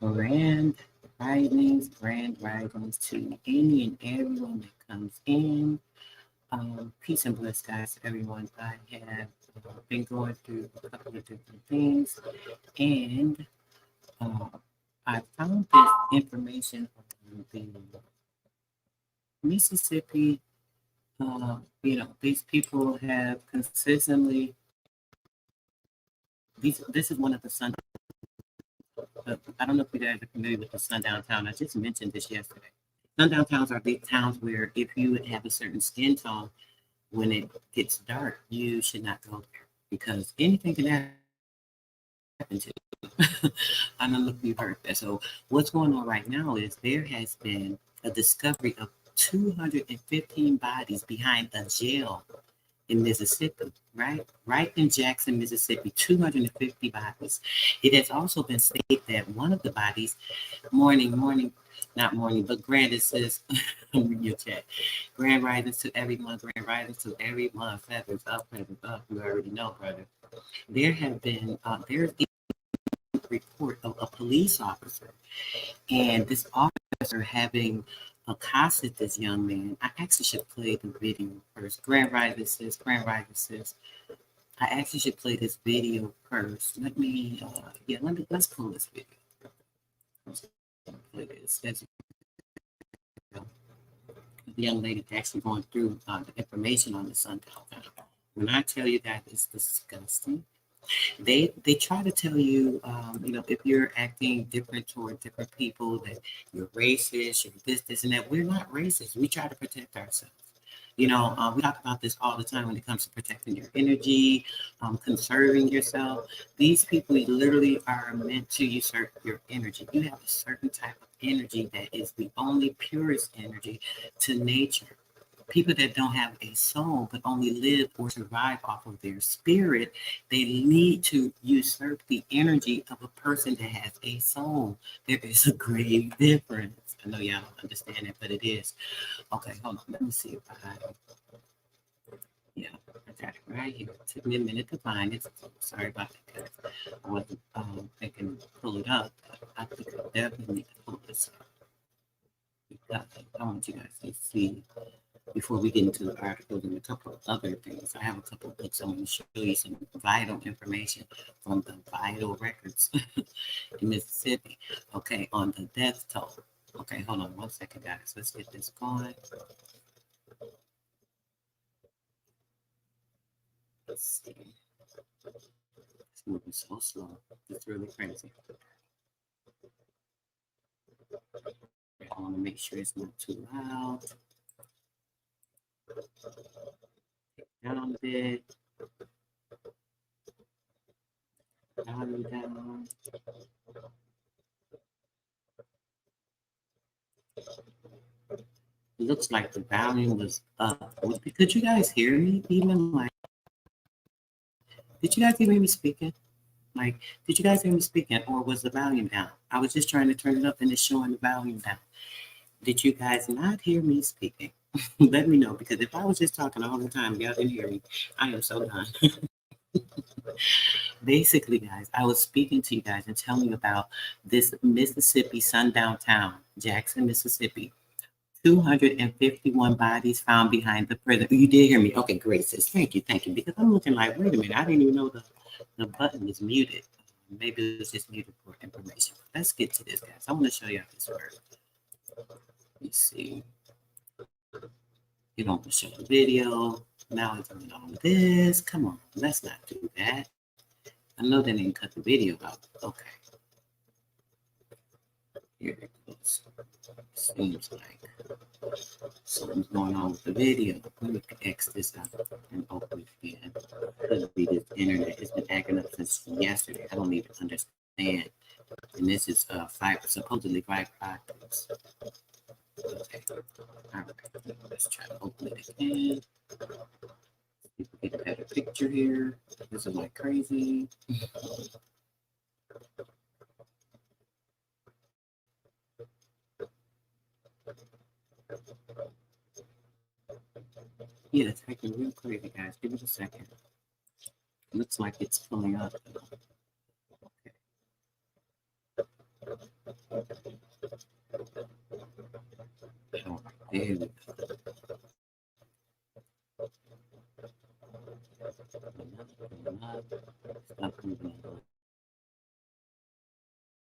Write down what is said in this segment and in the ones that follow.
Grand grand risings to any and everyone that comes in. Peace and bless, guys, everyone. I have been going through a couple of different things, and uh, I found this information on the Mississippi. These people have consistently. This is one of the sun. I don't know if you guys are familiar with the sundown town. I just mentioned this yesterday. Sundown towns are big towns where if you have a certain skin tone, when it gets dark, you should not go there because anything can happen to you. I don't know if you've heard that. So what's going on right now is there has been a discovery of 215 bodies behind a jail in Mississippi, right? Right in Jackson, Mississippi, 250 bodies. It has also been stated that one of the bodies, not morning, but grand, it says, your chat. Grand risings to everyone, grand risings to everyone, feathers up, you already know, brother. There have been, there's a report of a police officer, and this officer having accosted this young man. I actually should play the video first. Grand Rising sis, I actually should play this video first. Let's pull this video. Play this. The young lady actually going through the information on the sundown town. When I tell you that it's disgusting, they try to tell you, if you're acting different toward different people, that you're racist, you're this, and that. We're not racist. We try to protect ourselves. We talk about this all the time when it comes to protecting your energy, conserving yourself. These people literally are meant to usurp your energy. You have a certain type of energy that is the only purest energy to nature. People that don't have a soul but only live or survive off of their spirit, they need to usurp the energy of a person that has a soul. There is a great difference. I know y'all don't understand it, but it is. Okay, hold on. Let me see if I got it right here. It took me a minute to find it. Sorry about that, guys. I wasn't thinking to pull it up. I think I definitely need to pull this up. Because I want you guys to see before we get into the articles and a couple of other things. I have a couple of books I want to show you some vital information from the vital records in Mississippi. Okay, on the death toll. Okay, hold on one second, guys. Let's get this going. Let's see. It's moving so slow. It's really crazy. I want to make sure it's not too loud. Down a bit. Down. It looks like the volume was up. Could you guys hear me even? Did you guys hear me speaking? Did you guys hear me speaking, or was the volume down? I was just trying to turn it up and it's showing the volume down. Did you guys not hear me speaking? Let me know, because if I was just talking all the time, y'all didn't hear me. I am so done. Basically, guys, I was speaking to you guys and telling you about this Mississippi sundown town, Jackson, Mississippi. 251 bodies found behind the prison. You did hear me. Okay, great, sis. Thank you. Because I'm looking like, wait a minute, I didn't even know the button was muted. Maybe it was just muted for information. Let's get to this, guys. I want to show you this word. Let me see. You don't want to show the video. Now it's on this. Come on, let's not do that. I know they didn't cut the video out. Okay. Here it goes. Seems like something's going on with the video. Let me X this out and open it again. Could be this internet. It's been acting up since yesterday. I don't even understand. And this is supposedly 5 items. Okay. All right. Let's try to open it again. You can get a better picture here. This is like crazy. Yeah, it's acting real crazy, guys. Give it a second. Looks like it's pulling up. Okay. There we go. Stop moving a little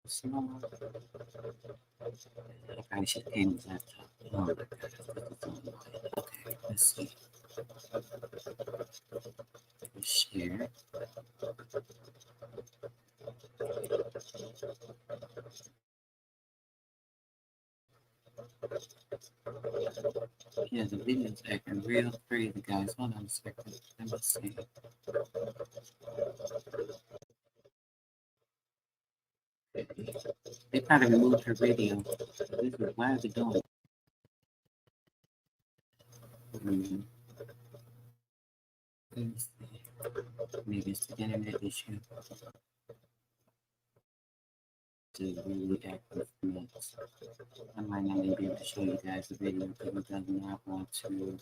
small. I probably should have came with laptop. Oh my God, okay, let's see. Share. Yeah, the video's acting real crazy, guys. Hold on a second. Let me see. They probably removed her video. Why is it doing? Maybe it's the internet issue. To really active minutes. I might not even be able to show you guys the video because it does not want to.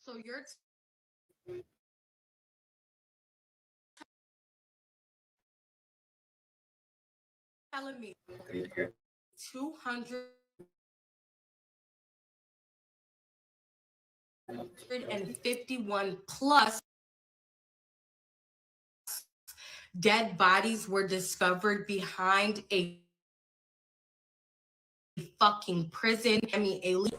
So you're telling me 251 plus dead bodies were discovered behind a fucking prison? I mean, aliens.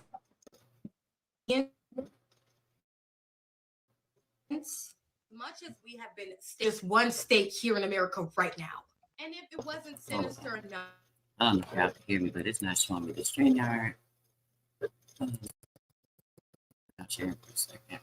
Much as we have been just one state here in America right now. And if it wasn't sinister enough. I don't know if y'all can hear me, but it's not showing me the StreamYard. I'll share it for a second.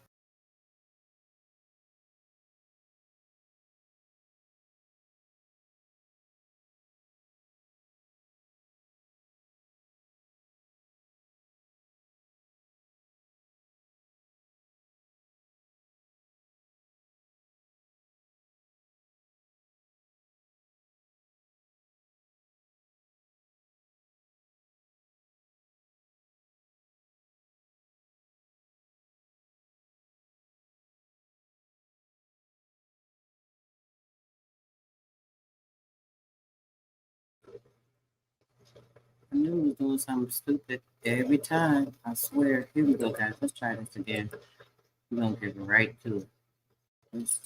I knew it was doing something stupid every time. I swear. Here we go, guys. Let's try this again. We're gonna get right to it. This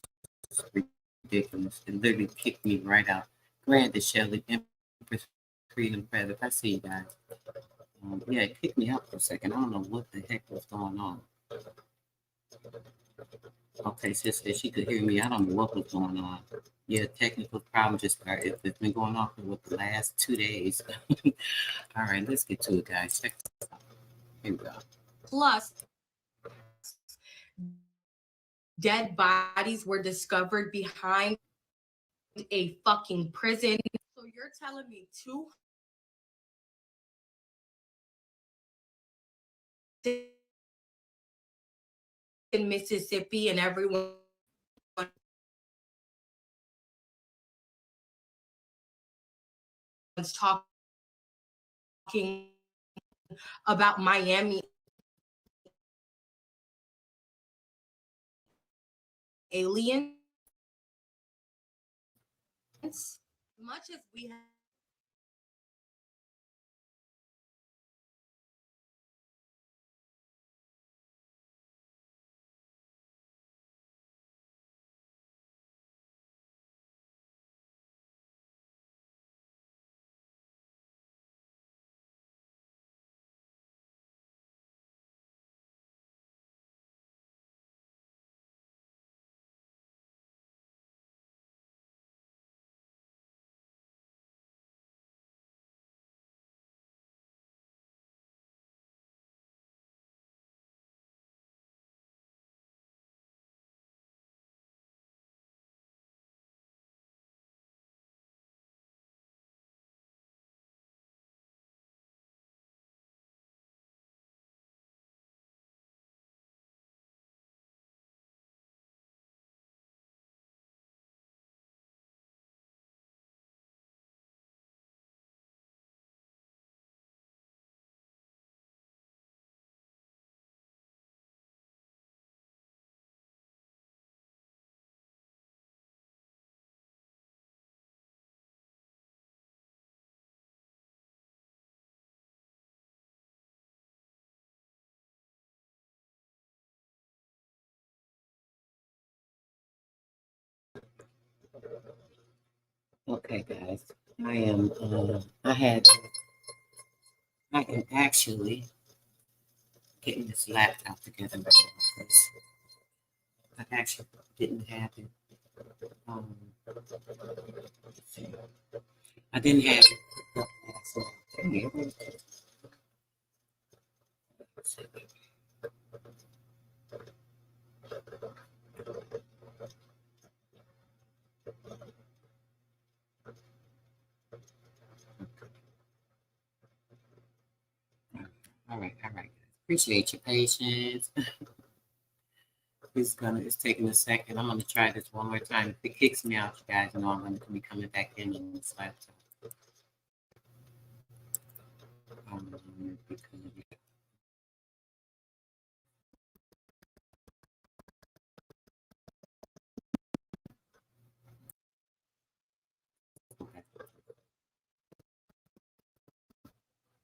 is ridiculous. It literally kicked me right out. Granted, Shelly, Empress, Freedom Feather. I see you guys. Yeah, it kicked me out for a second. I don't know what the heck was going on. Okay, sister, she could hear me. I don't know what was going on. Yeah, technical problem just started. It's been going on for the last 2 days. All right, let's get to it, guys. Check this out. Here we go. Plus, dead bodies were discovered behind a fucking prison. So you're telling me two in Mississippi and everyone talking about Miami aliens. Much as we have Okay, guys. I am actually getting this laptop together right now, 'cause I actually didn't have it. Um, let's see. I didn't have it hooked up last night. Dang it, where is it? Let's see. All right. Appreciate your patience. It's taking a second. I'm gonna try this one more time. If it kicks me out, you guys know I'm gonna be coming back in on this laptop. Because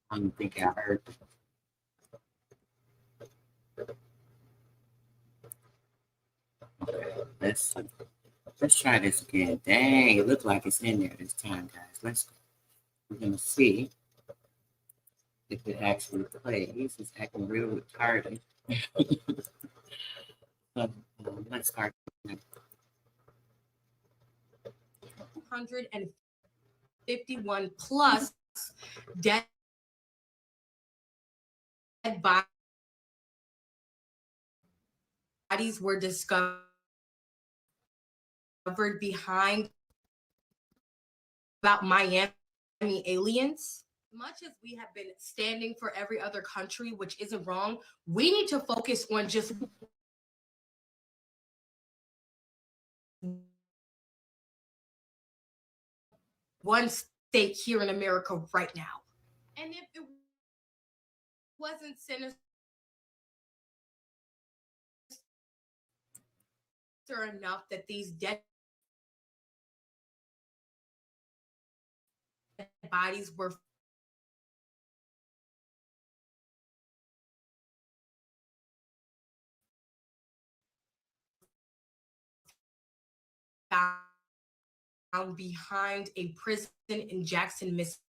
I don't think I heard. Okay, let's try this again. Dang, it looks like it's in there this time, guys. Let's go. We're gonna see if it actually plays. It's acting real retarded. So let's start. 251 plus dead bodies were discovered behind about Miami aliens. Much as we have been standing for every other country, which isn't wrong, we need to focus on just one state here in America right now. And if it wasn't sinister enough that these dead bodies were found behind a prison in Jackson, Mississippi.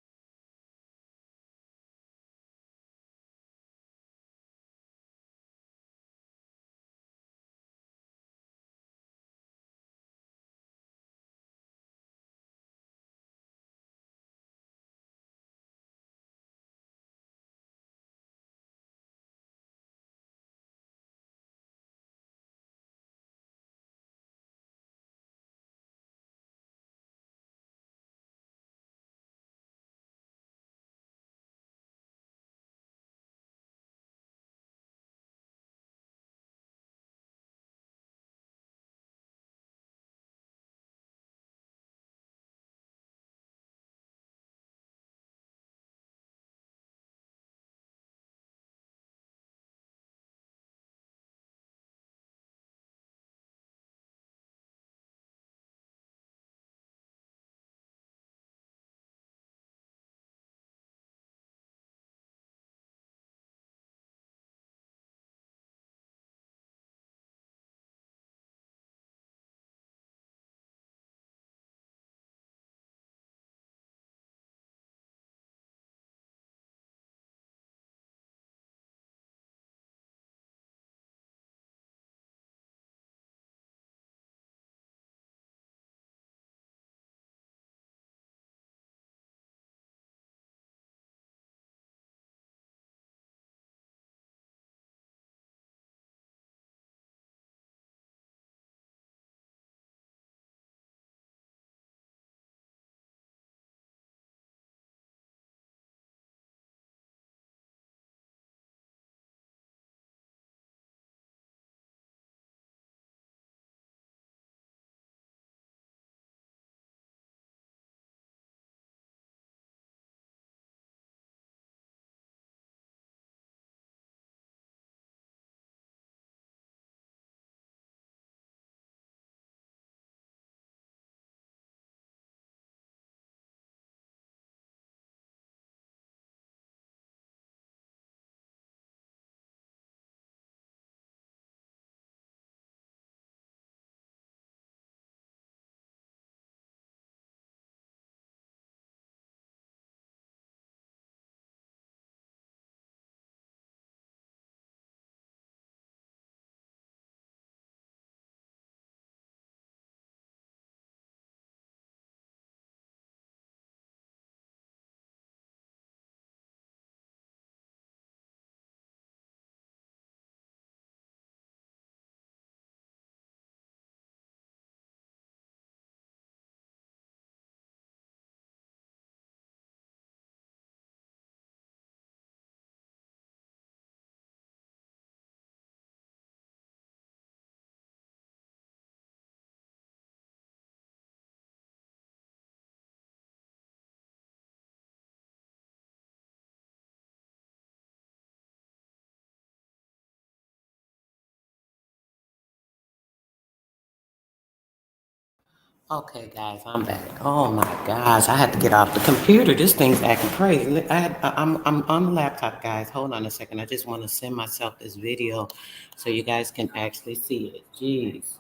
Okay, guys, I'm back. Oh my gosh, I had to get off the computer. This thing's acting crazy. I'm on the laptop, guys. Hold on a second. I just want to send myself this video so you guys can actually see it. Jeez.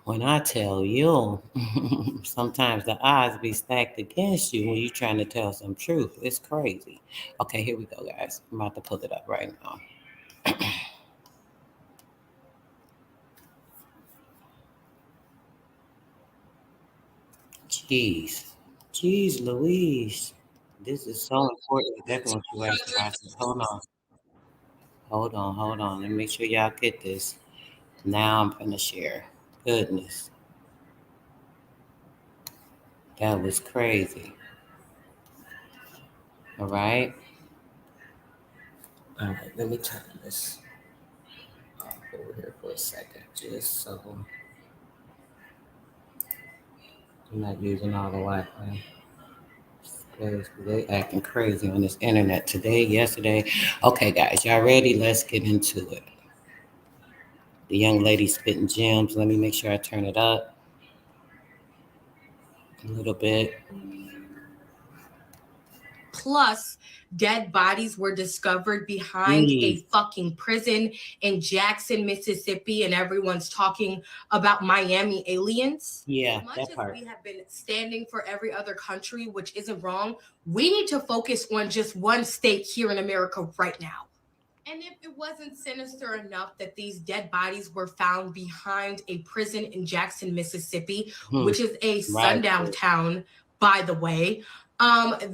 When I tell you, sometimes the odds be stacked against you when you're trying to tell some truth. It's crazy. Okay, here we go, guys. I'm about to pull it up right now. Jeez. Jeez Louise. This is so important. I definitely want you guys to watch it. Hold on. Hold on. Let me make sure y'all get this. Now I'm gonna share. Goodness. That was crazy. All right. All right, let me turn this off over here for a second. Just so I'm not using all the Wi-Fi. They acting crazy on this internet today, yesterday. Okay, guys, y'all ready? Let's get into it. The young lady spitting gems. Let me make sure I turn it up a little bit. Plus, dead bodies were discovered behind a fucking prison in Jackson, Mississippi, and everyone's talking about Miami aliens. Yeah, as much that as part. we have been standing for every other country, which isn't wrong, we need to focus on just one state here in America right now. And if it wasn't sinister enough that these dead bodies were found behind a prison in Jackson, Mississippi, which is a sundown town, by the way,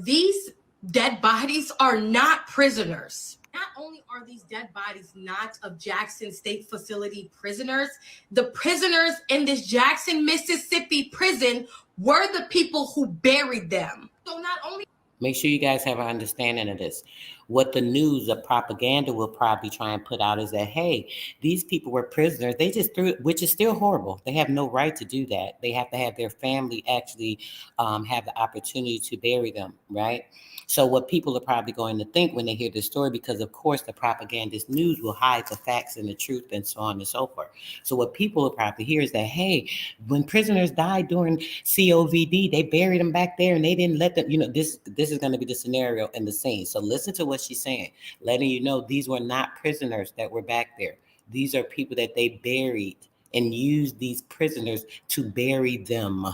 these dead bodies are not prisoners. Not only are these dead bodies not of Jackson State Facility prisoners, the prisoners in this Jackson, Mississippi prison were the people who buried them. So not only make sure you guys have an understanding of this. What the news, the propaganda will probably try and put out is that, hey, these people were prisoners. They just threw it, which is still horrible. They have no right to do that. They have to have their family actually have the opportunity to bury them, right? So what people are probably going to think when they hear this story, because of course the propagandist news will hide the facts and the truth and so on and so forth. So what people will probably hear is that, hey, when prisoners died during COVID, they buried them back there and they didn't let them, this is going to be the scenario and the scene. So listen to what she's saying, letting you know these were not prisoners that were back there. These are people that they buried and used these prisoners to bury them.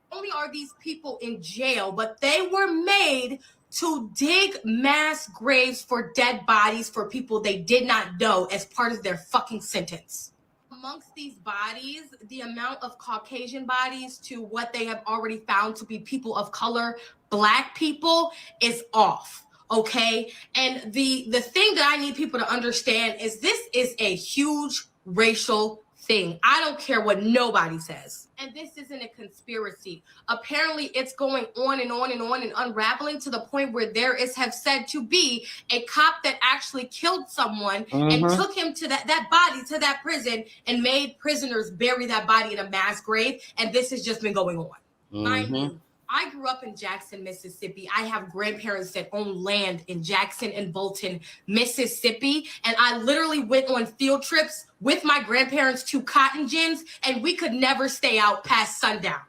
Only are these people in jail, but they were made to dig mass graves for dead bodies for people they did not know as part of their fucking sentence. Amongst these bodies, the amount of Caucasian bodies to what they have already found to be people of color, Black people, is off. Okay. And the thing that I need people to understand is this is a huge racial thing. I don't care what nobody says. And this isn't a conspiracy. Apparently, it's going on and on and on and unraveling to the point where there is have said to be a cop that actually killed someone and took him to that body to that prison and made prisoners bury that body in a mass grave. And this has just been going on. Mind you, I grew up in Jackson, Mississippi. I have grandparents that own land in Jackson and Bolton, Mississippi. And I literally went on field trips with my grandparents to cotton gins, and we could never stay out past sundown.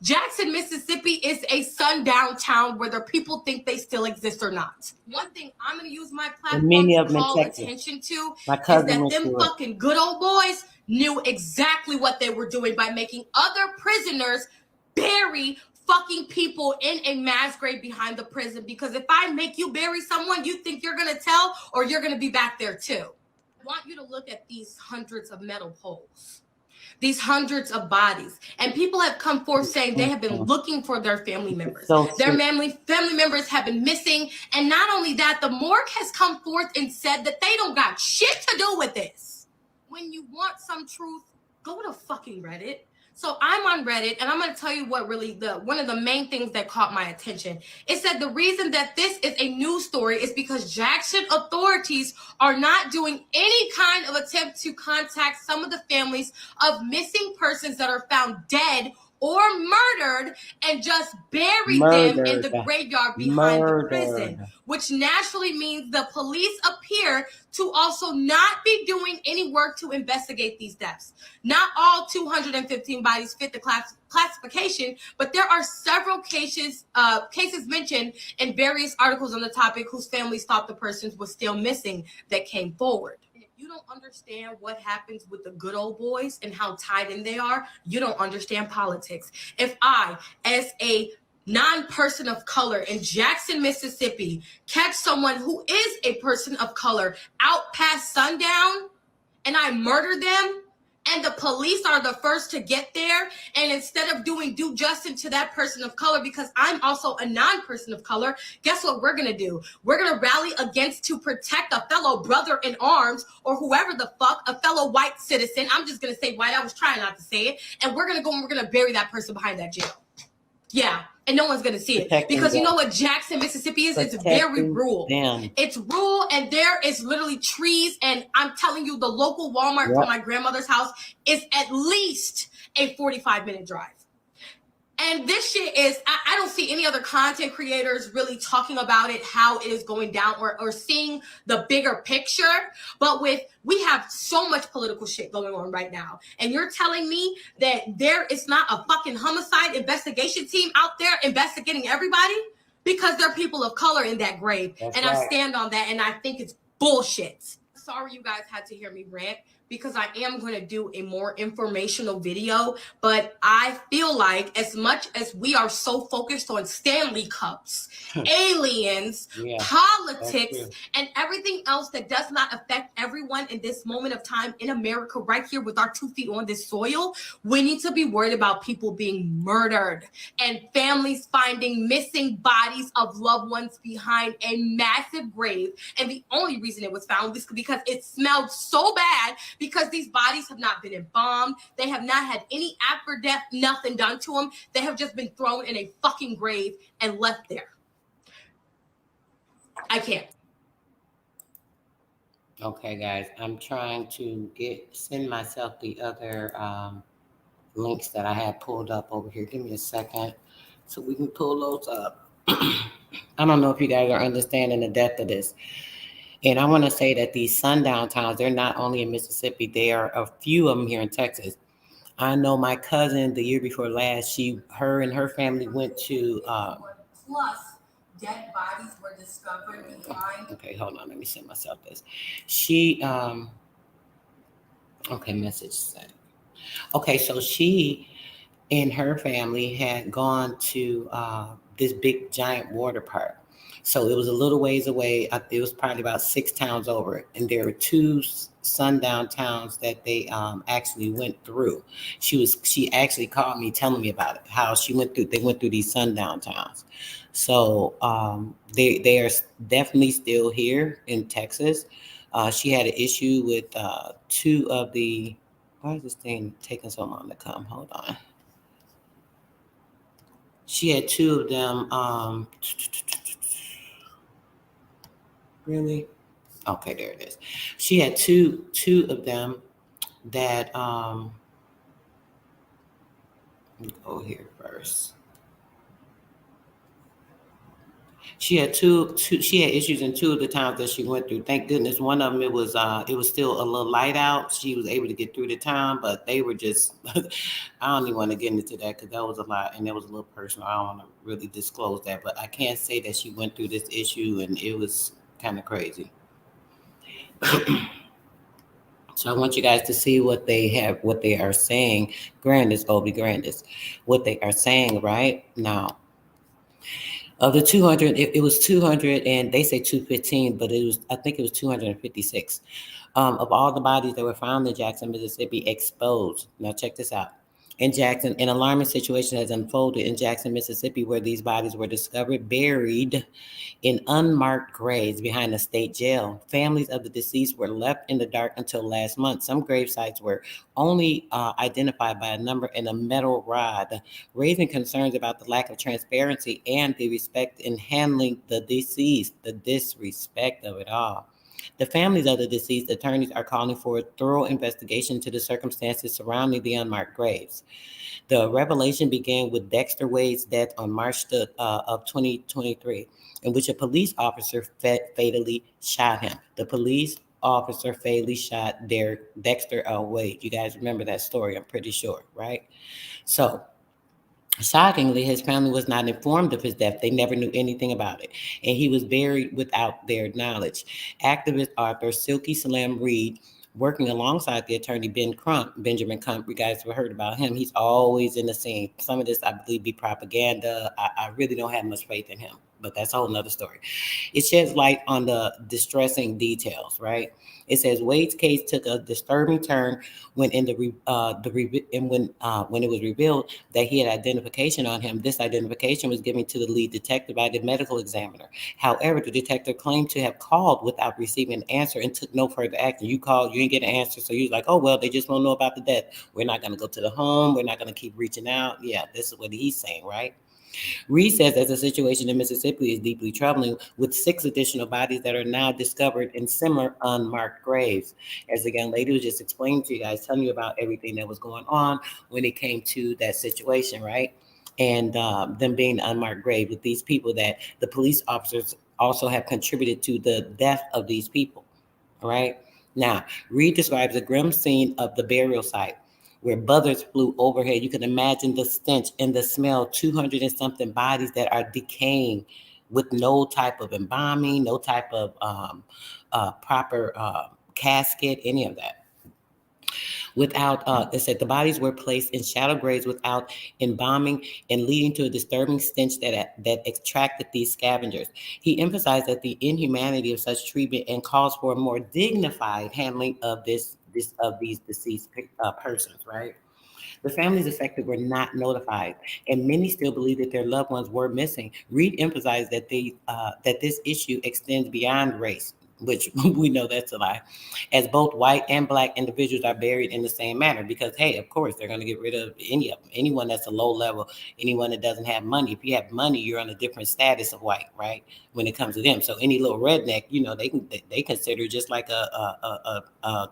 Jackson, Mississippi is a sundown town, whether people think they still exist or not. One thing I'm going to use my platform to call attention to is that them fucking good old boys knew exactly what they were doing by making other prisoners bury fucking people in a mass grave behind the prison. Because if I make you bury someone, you think you're going to tell, or you're going to be back there too. I want you to look at these hundreds of metal poles, these hundreds of bodies. And people have come forth saying they have been looking for their family members. Their family members have been missing. And not only that, the morgue has come forth and said that they don't got shit to do with this. When you want some truth, go to fucking Reddit. So I'm on Reddit, and I'm going to tell you what really one of the main things that caught my attention. It said the reason that this is a news story is because Jackson authorities are not doing any kind of attempt to contact some of the families of missing persons that are found dead or murdered and just buried them in the graveyard behind the prison, which naturally means the police appear to also not be doing any work to investigate these deaths. Not all 215 bodies fit the classification, but there are several cases mentioned in various articles on the topic whose families thought the persons were still missing that came forward. You don't understand what happens with the good old boys and how tied in they are, you don't understand politics. If I, as a non-person of color in Jackson, Mississippi, catch someone who is a person of color out past sundown and I murder them, and the police are the first to get there, and instead of doing due justice to that person of color, because I'm also a non-person of color, guess what we're gonna do? We're gonna rally against to protect a fellow brother in arms, or whoever the fuck, a fellow white citizen. I'm just gonna say white, I was trying not to say it, and we're gonna go and we're gonna bury that person behind that jail. Yeah, and no one's gonna see it, because you know what Jackson, Mississippi is? It's very rural. It's rural, and there is literally trees, and I'm telling you, the local Walmart from my grandmother's house is at least a 45-minute drive. And this shit is, I don't see any other content creators really talking about it, how it is going down, or seeing the bigger picture. But we have so much political shit going on right now. And you're telling me that there is not a fucking homicide investigation team out there investigating everybody? Because there are people of color in that grave. That's and right. I stand on that, and I think it's bullshit. Sorry you guys had to hear me rant, because I am going to do a more informational video, but I feel like as much as we are so focused on Stanley Cups, aliens, politics, and everything else that does not affect everyone in this moment of time in America right here with our 2 feet on this soil, we need to be worried about people being murdered and families finding missing bodies of loved ones behind a massive grave. And the only reason it was found was because it smelled so bad, because these bodies have not been embalmed. They have not had any after death, nothing done to them. They have just been thrown in a fucking grave and left there. I can't. Okay, guys, I'm trying to send myself the other links that I had pulled up over here. Give me a second so we can pull those up. I don't know if you guys are understanding the depth of this. And I want to say that these sundown towns, they're not only in Mississippi, there are a few of them here in Texas. I know my cousin, the year before last, her and her family went to... Plus, dead bodies were discovered behind... Okay, hold on. Let me send myself this. Okay, message sent. Okay, so she and her family had gone to this big, giant water park. So it was a little ways away. It was probably about 6 towns over. And there were 2 sundown towns that they actually went through. She actually called me telling me about it, how they went through these sundown towns. So they are definitely still here in Texas. She had an issue with 2 of the, why is this thing taking so long to come? Hold on. She had 2 of them. Really? Okay, there it is. She had two of them that let me go here first. She had issues in 2 of the towns that she went through. Thank goodness one of them it was still a little light out. She was able to get through the town, but they were just I don't even want to get into that because that was a lot and it was a little personal. I don't want to really disclose that, but I can't say that she went through this issue and it was kind of crazy. So I want you guys to see what they are saying. What they are saying right now. Of the 200, it was 200, and they say 215, but I think it was 256. Of all the bodies that were found in Jackson, Mississippi, exposed. Now check this out. In Jackson, an alarming situation has unfolded in Jackson, Mississippi, where these bodies were discovered buried in unmarked graves behind a state jail. Families of the deceased were left in the dark until last month. Some grave sites were only identified by a number and a metal rod, raising concerns about the lack of transparency and the respect in handling the deceased, the disrespect of it all. The families of the deceased attorneys are calling for a thorough investigation into the circumstances surrounding the unmarked graves. The revelation began with Dexter Wade's death on of 2023, in which a police officer fatally shot him. The police officer fatally shot Dexter Wade. You guys remember that story, I'm pretty sure, right? So, shockingly, his family was not informed of his death. They never knew anything about it. And he was buried without their knowledge. Activist author Silky Slim Reed, working alongside the attorney Benjamin Crump, you guys have heard about him. He's always in the scene. Some of this, I believe, be propaganda. I really don't have much faith in him, but that's a whole nother story. It sheds light on the distressing details, right? It says Wade's case took a disturbing turn when when it was revealed that he had identification on him. This identification was given to the lead detective by the medical examiner. However, the detective claimed to have called without receiving an answer and took no further action. You called, you didn't get an answer, so you're like, oh well, they just won't know about the death. We're not going to go to the home. We're not going to keep reaching out. Yeah, this is what he's saying, right? Reed says that the situation in Mississippi is deeply troubling, with 6 additional bodies that are now discovered in similar unmarked graves. As the young lady was just explaining to you guys, telling you about everything that was going on when it came to that situation, right? And them being unmarked grave with these people that the police officers also have contributed to the death of these people, right? Now, Reed describes a grim scene of the burial site where buzzards flew overhead. You can imagine the stench and the smell, 200 and something bodies that are decaying with no type of embalming, no type of proper casket, any of that. They said the bodies were placed in shallow graves without embalming and leading to a disturbing stench that attracted these scavengers. He emphasized that the inhumanity of such treatment and calls for a more dignified handling of these deceased persons, right? The families affected were not notified, and many still believe that their loved ones were missing. Reed emphasized that that this issue extends beyond race, which we know that's a lie, as both white and black individuals are buried in the same manner. Because hey, of course, they're going to get rid of anyone that's a low level, anyone that doesn't have money. If you have money, you're on a different status of white, right? When it comes to them, so any little redneck, they consider just like a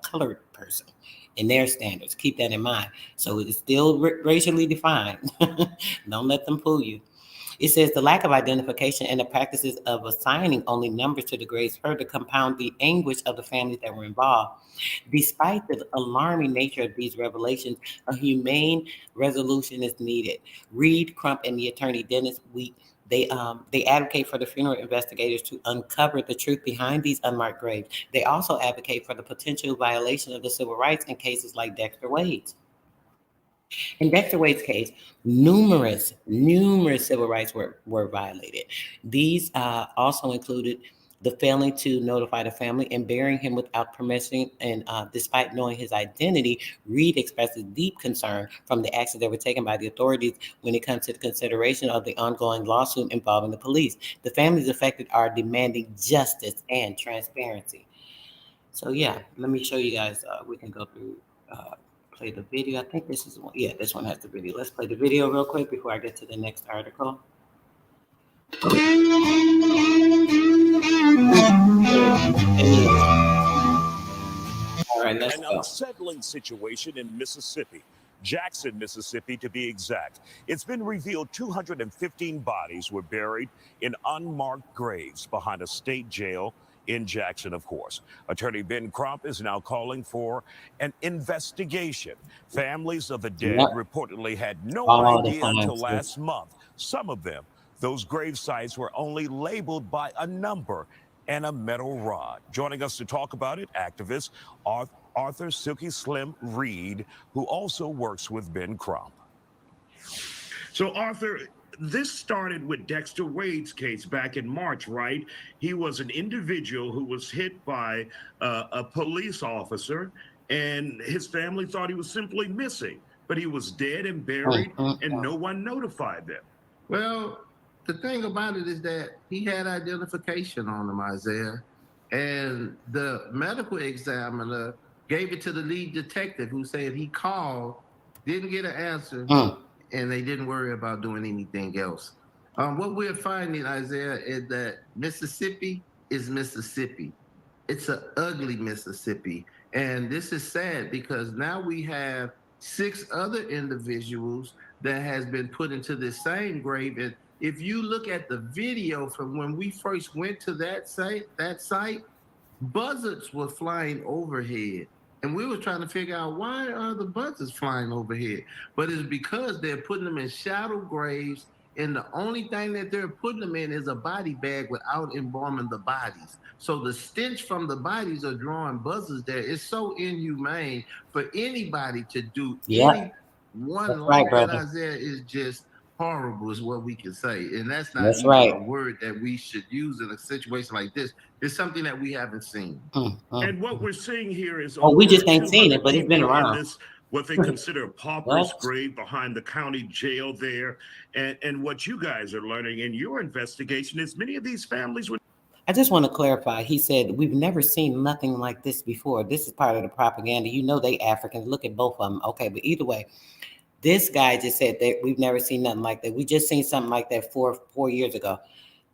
colored person in their standards. Keep that in mind. So it is still racially defined. Don't let them fool you. It says the lack of identification and the practices of assigning only numbers to the graves further compound the anguish of the families that were involved. Despite the alarming nature of these revelations, a humane resolution is needed. Reed, Crump, and the attorney Dennis Wheat, they advocate for the funeral investigators to uncover the truth behind these unmarked graves. They also advocate for the potential violation of the civil rights in cases like Dexter Wade's. In Dexter Wade's case, numerous civil rights were violated. These also included the failing to notify the family and burying him without permission. And despite knowing his identity, Reed expresses deep concern from the actions that were taken by the authorities when it comes to the consideration of the ongoing lawsuit involving the police. The families affected are demanding justice and transparency. So yeah, let me show you guys. We can go through. Play the video. I think this is one. Yeah, this one has the video. Let's play the video real quick before I get to the next article. All right, let's go. An unsettling situation in Mississippi. Jackson, Mississippi, to be exact. It's been revealed 215 bodies were buried in unmarked graves behind a state jail in Jackson, of course. Attorney Ben Crump is now calling for an investigation. Families of the dead reportedly had no idea until last month. Some of them, those grave sites were only labeled by a number and a metal rod. Joining us to talk about it, activist Arthur Silky Slim Reed, who also works with Ben Crump. So, Arthur, this started with Dexter Wade's case back in March, right? He was an individual who was hit by a police officer, and his family thought he was simply missing, but he was dead and buried, and no one notified them. Well, the thing about it is that he had identification on him, Isaiah, and the medical examiner gave it to the lead detective, who said he called, didn't get an answer, and they didn't worry about doing anything else. What we're finding, Isaiah, is that Mississippi is Mississippi. it's an ugly Mississippi. And this is sad because now we have 6 other individuals that has been put into this same grave. And if you look at the video from when we first went to that site, buzzards were flying overhead. And we were trying to figure out, why are the buzzards flying overhead? But it's because they're putting them in shallow graves, and the only thing that they're putting them in is a body bag without embalming the bodies. So the stench from the bodies are drawing buzzards there. It's so inhumane for anybody to do any one like that, Isaiah, is just horrible, is what we can say. And that's not even a word that we should use in a situation like this. It's something that we haven't seen. And what we're seeing here is we just ain't seen it, but it's been around. What they consider a pauper's grave behind the county jail there. And what you guys are learning in your investigation is many of these families were. I just want to clarify. He said, we've never seen nothing like this before. This is part of the propaganda. You know they Africans. Look at both of them. Okay, but either way, this guy just said that we've never seen nothing like that. We just seen something like that four years ago.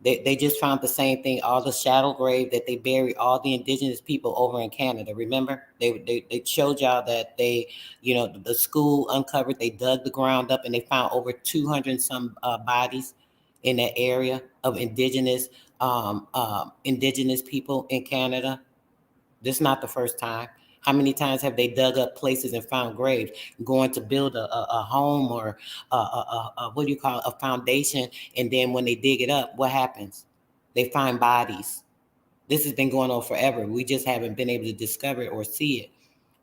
They just found the same thing, all the shadow grave that they buried all the indigenous people over in Canada. Remember, they showed y'all that they, the school uncovered, they dug the ground up and they found over 200 some bodies in that area of indigenous people in Canada. This is not the first time. How many times have they dug up places and found graves, going to build a home or a foundation, and then when they dig it up, what happens? They find bodies. This has been going on forever. We just haven't been able to discover it or see it.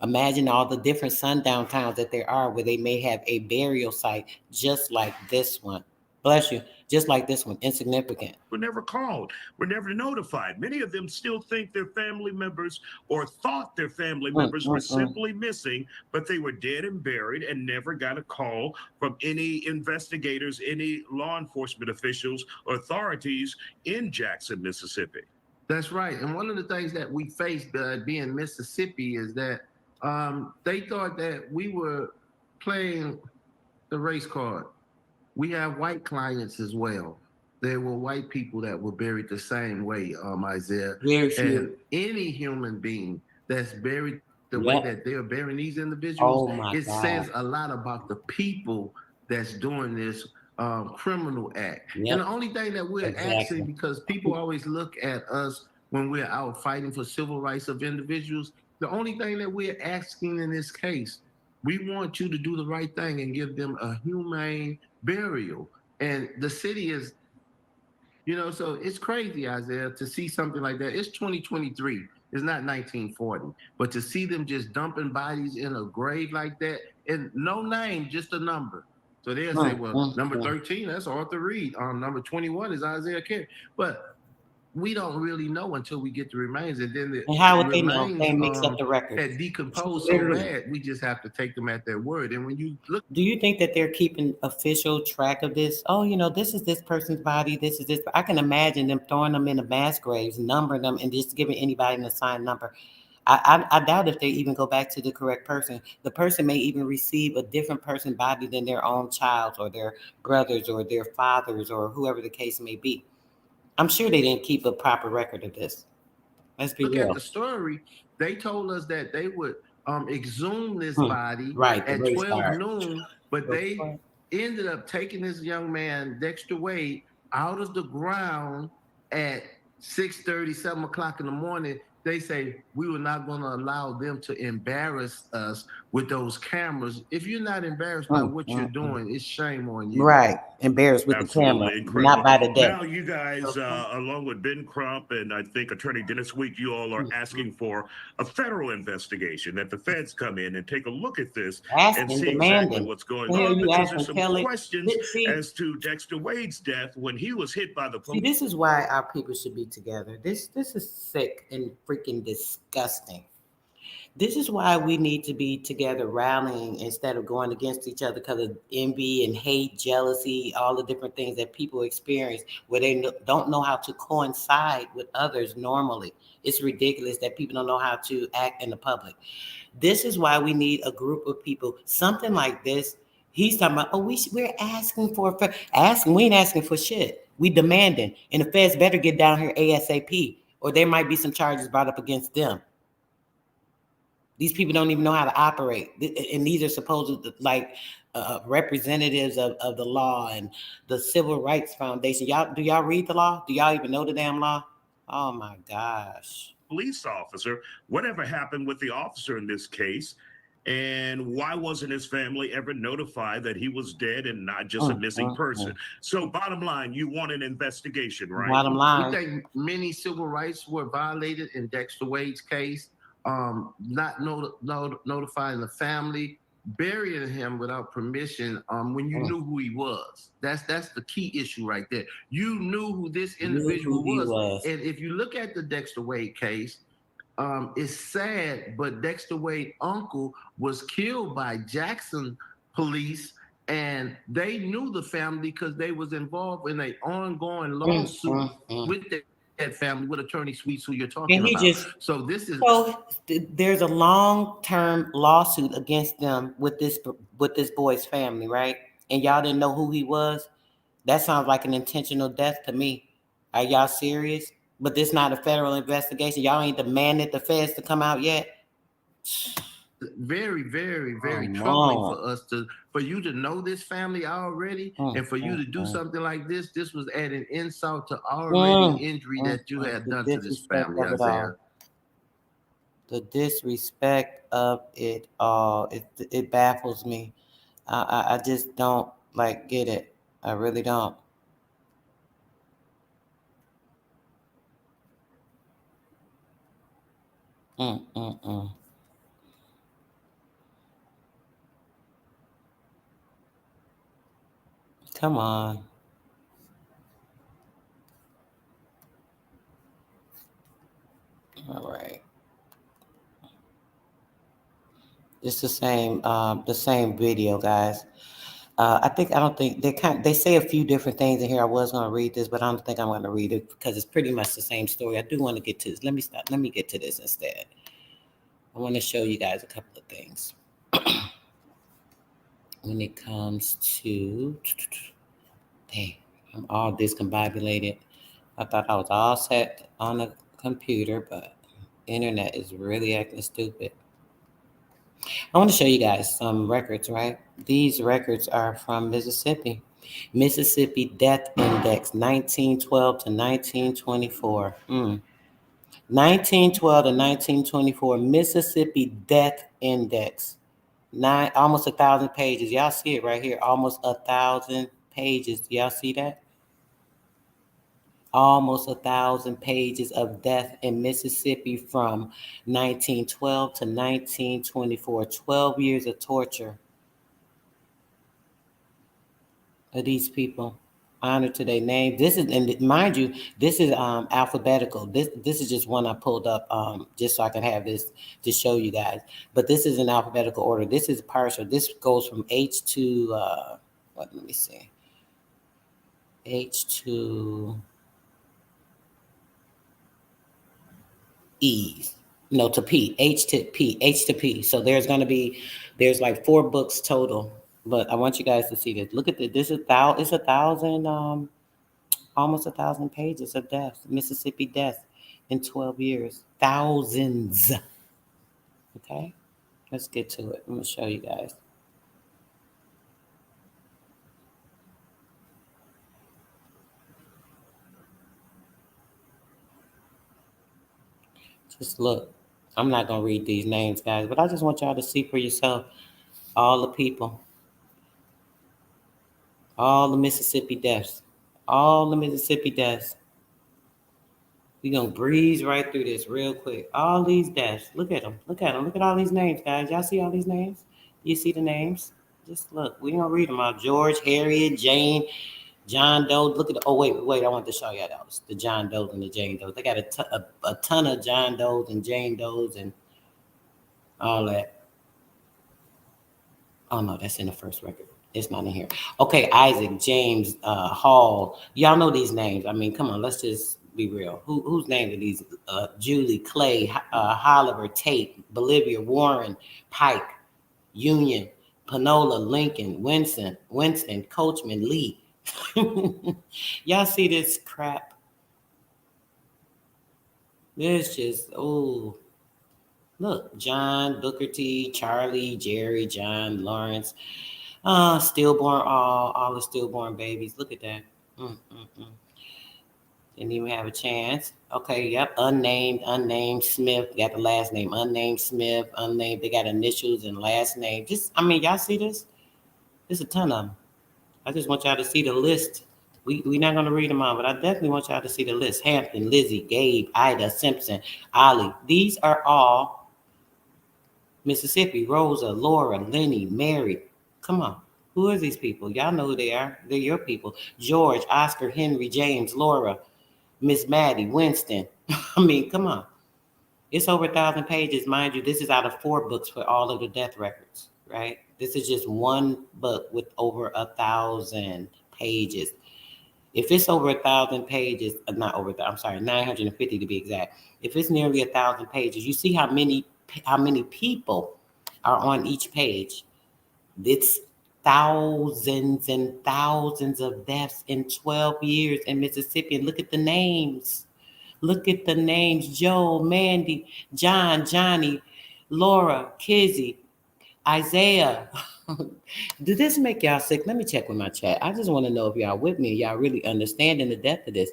Imagine all the different sundown towns that there are where they may have a burial site just like this one. Bless you. Just like this one, insignificant. Were never called, were never notified. Many of them still think their family members or thought their family members were simply missing, but they were dead and buried and never got a call from any investigators, any law enforcement officials or authorities in Jackson, Mississippi. That's right. And one of the things that we faced being Mississippi is that they thought that we were playing the race card. We have white clients as well. There were white people that were buried the same way, Isaiah. And any human being that's buried the way that they're burying these individuals, says a lot about the people that's doing this criminal act. And the only thing that we're asking, because people always look at us when we're out fighting for civil rights of individuals, the only thing that we're asking in this case, we want you to do the right thing and give them a humane burial. And the city is, so it's crazy, Isaiah, to see something like that. It's 2023. It's not 1940. But to see them just dumping bodies in a grave like that, and no name, just a number. So they'll say, well, number 13, that's Arthur Reed. Number 21 is Isaiah Carey. But we don't really know until we get the remains. And then how would they know? They mix up the records. Had decomposed so bad, we just have to take them at their word. And when you look, do you think that they're keeping official track of this? Oh, this is this person's body. This is this. I can imagine them throwing them in the mass graves, numbering them, and just giving anybody an assigned number. I doubt if they even go back to the correct person. The person may even receive a different person's body than their own child or their brothers or their fathers or whoever the case may be. I'm sure they didn't keep a proper record of this. Let's be real. Look at the story. They told us that they would exhume this body at 12 noon, but they ended up taking this young man, Dexter Wade, out of the ground at 6:30, 7 o'clock in the morning. They say, we were not going to allow them to embarrass us with those cameras. If you're not embarrassed by what you're doing, it's shame on you. Right. Embarrassed with the camera, not by the death. Now you guys, along with Ben Crump and I think Attorney Dennis Week, you all are asking for a federal investigation, that the feds come in and take a look at this and see exactly what's going on. Because there's some questions as to Dexter Wade's death when he was hit by the police. See, this is why our people should be together. This is sick and freaking disgusting. This is why we need to be together rallying instead of going against each other because of envy and hate, jealousy, all the different things that people experience where they don't know how to coincide with others normally. It's ridiculous that people don't know how to act in the public. This is why we need a group of people, something like this. He's talking about, we're asking for, we ain't asking for shit. We demanding, and the feds better get down here ASAP. or there might be some charges brought up against them. These people don't even know how to operate. And these are supposed like representatives of the law and the Civil Rights Foundation. Do y'all read the law? Do y'all even know the damn law? Oh my gosh. Police officer. Whatever happened with the officer in this case? And why wasn't his family ever notified that he was dead and not just a missing person? So bottom line, you want an investigation, right? Bottom line. We think many civil rights were violated in Dexter Wade's case. Not notifying the family, burying him without permission when you knew who he was. That's the key issue right there. You knew who this individual was. And if you look at the Dexter Wade case, it's sad, but Dexter Wade's uncle was killed by Jackson police, and they knew the family because they was involved in an ongoing lawsuit with that family, with Attorney Sweets, who you're talking about. There's a long-term lawsuit against them with this boy's family, right? And y'all didn't know who he was. That sounds like an intentional death to me. Are y'all serious? But this not a federal investigation. Y'all ain't demanded the feds to come out yet. Very, very, very troubling for you to know this family already, and for you to do something like this. This was adding insult to already injury that you had done to this family, Isaiah. The disrespect of it all, it baffles me. I just don't get it. I really don't. Come on. All right. It's the same video, guys. I don't think they say a few different things in here. I was going to read this, but I don't think I'm going to read it because it's pretty much the same story. I do want to get to this. Let me get to this instead. I want to show you guys a couple of things. When it comes to, dang, I'm all discombobulated. I thought I was all set on the computer, but internet is really acting stupid. I want to show you guys some records, right? These records are from Mississippi. Mississippi Death Index, 1912 to 1924. 1912 to 1924, Mississippi Death Index. Almost 1,000 pages. Y'all see it right here. Almost 1,000 pages. Y'all see that? Almost 1,000 pages of death in Mississippi from 1912 to 1924. 12 years of torture of these people. Honor to their name. This is, and mind you, this is alphabetical. This is just one I pulled up just so I can have this to show you guys. But this is in alphabetical order. This is partial. This goes from H to let me see. H to E. No, to P. H to P. H to P. So there's like 4 books total. But I want you guys to see this. Look at this. It's 1,000, almost 1,000 pages of death. Mississippi death in 12 years. Thousands. Okay, let's get to it. I'm gonna show you guys. Just look. I'm not gonna read these names, guys, but I just want y'all to see for yourself all the people. All the Mississippi deaths. All the Mississippi deaths. We're going to breeze right through this real quick. All these deaths. Look at them. Look at them. Look at all these names, guys. Y'all see all these names? You see the names? Just look. We're going to read them out. George, Harriet, Jane, John Doe. Look at the, oh, wait. I want to show y'all those. The John Does and the Jane Does. They got a ton of John Does and Jane Does and all that. Oh, no, that's in the first record. It's not in here. Okay, Isaac, James, Hall. Y'all know these names. I mean, come on, let's just be real. Whose names are these? Julie, Clay, Holliver, Tate, Bolivia, Warren, Pike, Union, Panola, Lincoln, Winston, Coachman, Lee. Y'all see this crap? This just, oh, look, John, Booker T, Charlie, Jerry, John, Lawrence, stillborn, all the stillborn babies. Look at that. Mm, mm, mm. Didn't even have a chance. Okay, yep, unnamed Smith, got the last name, unnamed Smith, unnamed, they got initials and last name. Just, I mean, y'all see this? There's a ton of them. I just want y'all to see the list. We're not going to read them all, but I definitely want y'all to see the list. Hampton, Lizzie, Gabe, Ida, Simpson, Ollie. These are all Mississippi. Rosa, Laura, Lenny, Mary. Come on. Who are these people? Y'all know who they are. They're your people. George, Oscar, Henry, James, Laura, Miss Maddie, Winston. I mean, come on. It's over 1,000 pages. Mind you, this is out of 4 books for all of the death records, right? This is just one book with over 1,000 pages. If it's over 1,000 pages, not over, I'm sorry, 950 to be exact. If it's nearly 1,000 pages, you see how many people are on each page. It's thousands and thousands of deaths in 12 years in Mississippi. And look at the names. Look at the names: Joe, Mandy, John, Johnny, Laura, Kizzy, Isaiah. Did this make y'all sick? Let me check with my chat. I just want to know if y'all with me. Y'all really understanding the depth of this.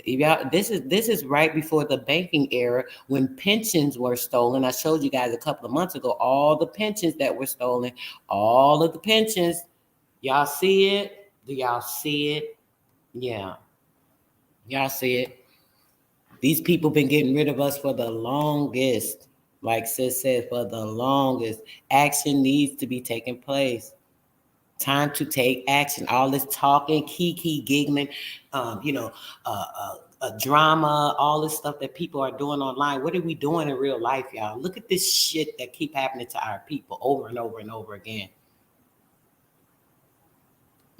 Y'all, this is right before the banking era when pensions were stolen. I showed you guys a couple of months ago all the pensions that were stolen, all of the pensions. Y'all see it? Do y'all see it? Yeah, y'all see it. These people been getting rid of us for the longest. Like sis said, for the longest. Action needs to be taking place. Time to take action. All this talking, kiki, giggling, drama, all this stuff that people are doing online. What are we doing in real life, y'all? Look at this shit that keep happening to our people over and over and over again.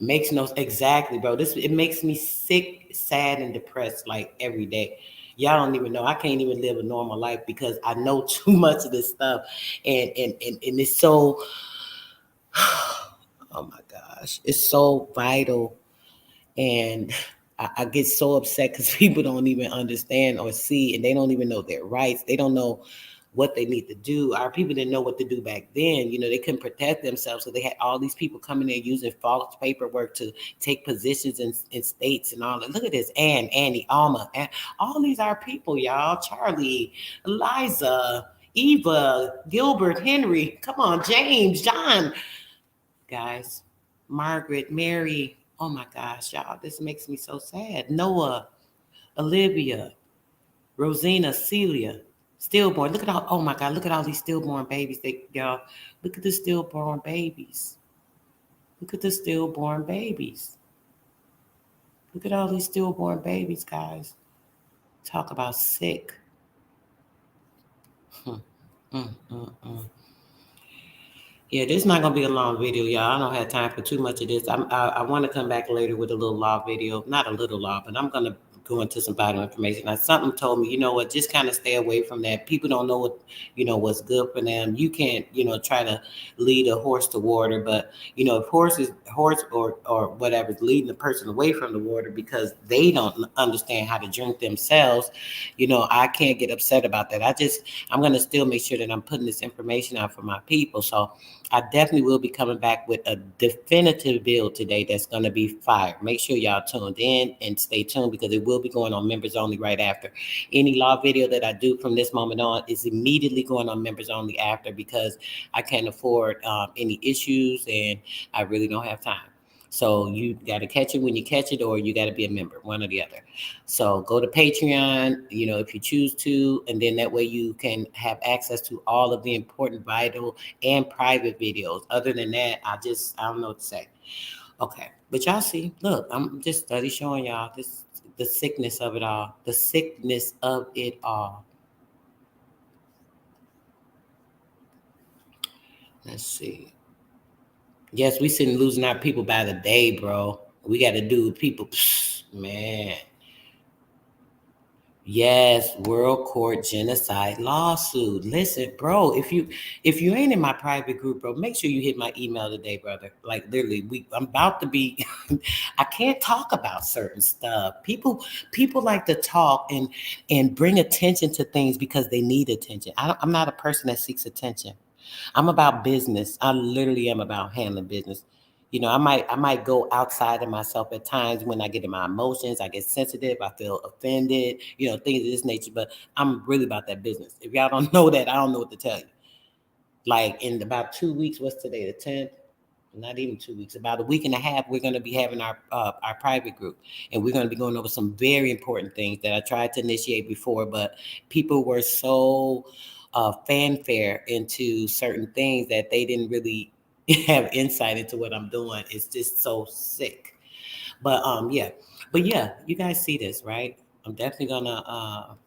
Makes no, exactly, bro. It makes me sick, sad, and depressed like every day. Y'all don't even know. I can't even live a normal life because I know too much of this stuff, and it's so. Oh my gosh, it's so vital, and I get so upset because people don't even understand or see, and they don't even know their rights. They don't know what they need to do. Our people didn't know what to do back then. You know, they couldn't protect themselves, so they had all these people coming in using false paperwork to take positions in states and all that. Look at this: Annie, Alma, and all these are people, y'all. Charlie, Eliza, Eva, Gilbert, Henry. Come on, James, John, guys, Margaret, Mary. Oh my gosh, y'all, this makes me so sad. Noah, Olivia, Rosina, Celia, stillborn. Look at all, oh my God, look at all these stillborn babies. Y'all, look at the stillborn babies. Look at the stillborn babies. Look at all these stillborn babies, guys. Talk about sick. Yeah, this is not going to be a long video, y'all. I don't have time for too much of this. I want to come back later with a little law video. Not a little law, but I'm going to go into some vital information. Now, something told me, you know what, just kind of stay away from that. People don't know what, what's good for them. You can't, try to lead a horse to water, but, if horse or whatever is leading the person away from the water because they don't understand how to drink themselves, I can't get upset about that. I'm going to still make sure that I'm putting this information out for my people. So I definitely will be coming back with a definitive build today that's going to be fire. Make sure y'all tuned in and stay tuned because it will be going on members only right after. Any law video that I do from this moment on is immediately going on members only after because I can't afford any issues and I really don't have time. So you got to catch it when you catch it, or you got to be a member, one or the other. So go to Patreon, if you choose to, and then that way you can have access to all of the important, vital, and private videos. Other than that, I don't know what to say. Okay, but y'all see, look, I'm just study showing y'all the sickness of it all, the sickness of it all. Let's see. Yes, we sitting losing our people by the day, bro. We got to do people, man. Yes, World Court Genocide lawsuit. Listen, bro, if you ain't in my private group, bro, make sure you hit my email today, brother. Like literally, I'm about to be I can't talk about certain stuff. People like to talk and bring attention to things because they need attention. I'm not a person that seeks attention. I'm about business. I literally am about handling business. You know, I might go outside of myself at times when I get in my emotions. I get sensitive. I feel offended. You know, things of this nature. But I'm really about that business. If y'all don't know that, I don't know what to tell you. Like in about 2 weeks, what's today? The 10th? Not even 2 weeks. About a week and a half, we're going to be having our private group, and we're going to be going over some very important things that I tried to initiate before, but people were so fanfare into certain things that they didn't really have insight into what I'm doing. It's just so sick. But yeah, you guys see this, right? I'm definitely gonna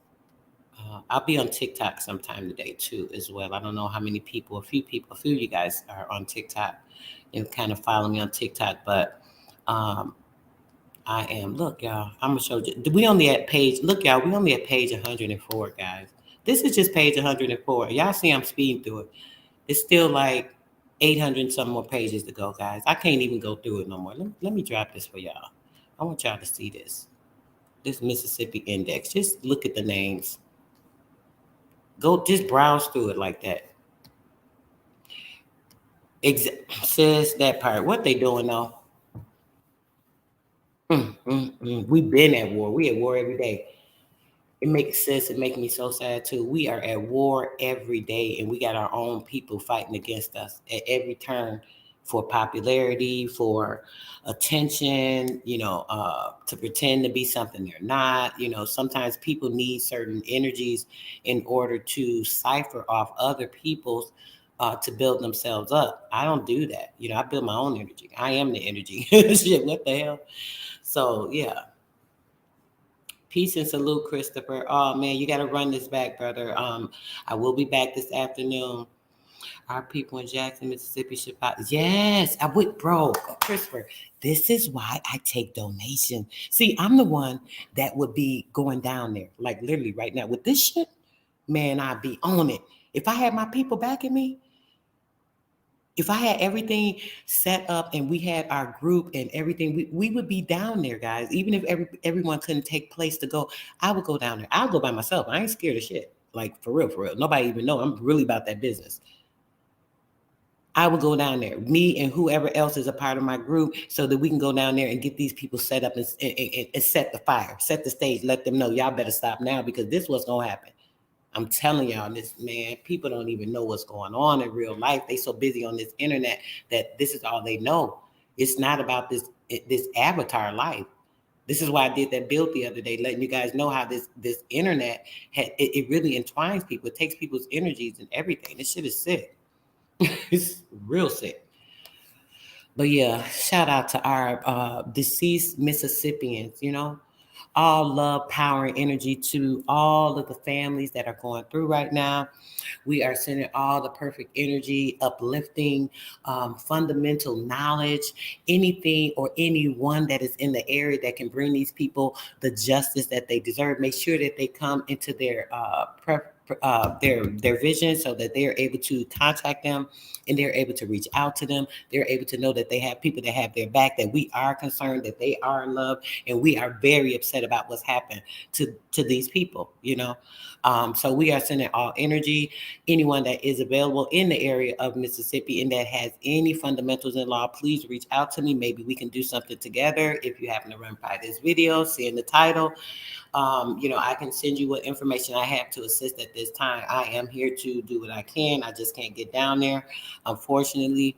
I'll be on TikTok sometime today too, as well. I don't know how many people, a few of you guys are on TikTok and kind of follow me on TikTok, but um, I am. Look, y'all, I'm gonna show you. We only at page. Look, y'all, we only at page 104, guys. This is just page 104. Y'all see, I'm speeding through it. It's still like 800 and some more pages to go, guys. I can't even go through it no more. Let me drop this for y'all. I want y'all to see this. This Mississippi Index. Just look at the names. Go, just browse through it like that. Says that part. What they doing though? We've been at war. We at war every day. It makes sense. It makes me so sad too. We are at war every day, and we got our own people fighting against us at every turn for popularity, for attention. To pretend to be something they're not. Sometimes people need certain energies in order to cipher off other people's. To build themselves up. I don't do that. I build my own energy. I am the energy. Shit, what the hell? So yeah. Peace and salute, Christopher. Oh man, you gotta run this back, brother. I will be back this afternoon. Our people in Jackson, Mississippi ship out. Yes, I would, bro. Christopher, this is why I take donation. See, I'm the one that would be going down there, like literally right now. With this shit, man, I'd be on it. If I had my people backing me, if I had everything set up and we had our group and everything, we would be down there, guys. Even if everyone couldn't take place to go, I would go down there. I'll go by myself. I ain't scared of shit. Like for real, for real. Nobody even know. I'm really about that business. I would go down there, me and whoever else is a part of my group, so that we can go down there and get these people set up and set the fire, set the stage, let them know y'all better stop now because this was gonna happen. I'm telling y'all this, man, people don't even know what's going on in real life. They so busy on this internet that this is all they know. It's not about this avatar life. This is why I did that build the other day, letting you guys know how this internet, it really entwines people. It takes people's energies and everything. This shit is sick. It's real sick. But yeah, shout out to our deceased Mississippians, all love, power, and energy to all of the families that are going through right now. We are sending all the perfect energy, uplifting, fundamental knowledge, anything or anyone that is in the area that can bring these people the justice that they deserve. Make sure that they come into their their vision so that they're able to contact them and they're able to reach out to them. They're able to know that they have people that have their back, that we are concerned, that they are in love, and we are very upset about what's happened to these people, So we are sending all energy. Anyone that is available in the area of Mississippi and that has any fundamentals in law, please reach out to me. Maybe we can do something together. If you happen to run by this video, seeing the title, I can send you what information I have to assist at this time. I am here to do what I can. I just can't get down there, unfortunately.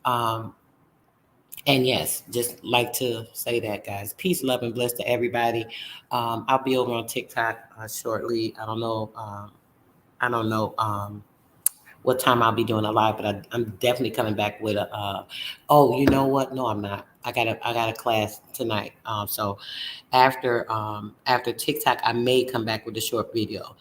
And yes, just like to say that, guys. Peace, love, and bless to everybody. I'll be over on TikTok shortly. I don't know. What time I'll be doing a live, but I'm definitely coming back with a. Oh, you know what? No, I'm not. I got a class tonight. So after TikTok, I may come back with a short video.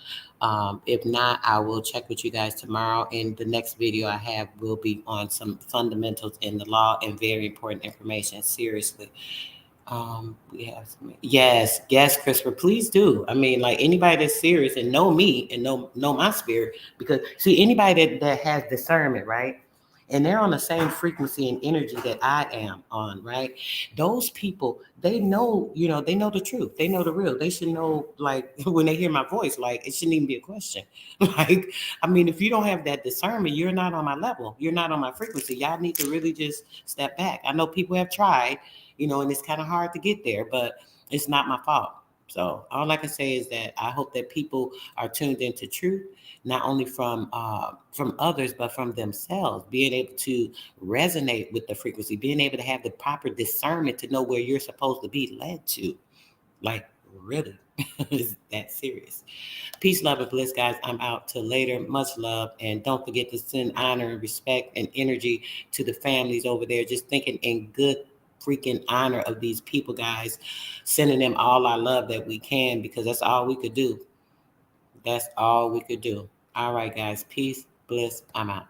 If not, I will check with you guys tomorrow. And the next video I have will be on some fundamentals in the law and very important information. Seriously. We have yes, Christopher, please do. I mean, like anybody that's serious and know me and know my spirit, because see anybody that has discernment, right? And they're on the same frequency and energy that I am on, right? Those people, they know, they know the truth. They know the real. They should know, like, when they hear my voice, like, it shouldn't even be a question. Like, I mean, if you don't have that discernment, you're not on my level. You're not on my frequency. Y'all need to really just step back. I know people have tried, and it's kind of hard to get there, but it's not my fault. So all I can say is that I hope that people are tuned into truth, not only from others, but from themselves, being able to resonate with the frequency, being able to have the proper discernment to know where you're supposed to be led to. Like, really, is that serious? Peace, love, and bliss, guys. I'm out till later. Much love. And don't forget to send honor and respect and energy to the families over there. Just thinking in good freaking honor of these people, guys. Sending them all our love that we can, because that's all we could do. That's all we could do. All right, guys. Peace, bliss. I'm out.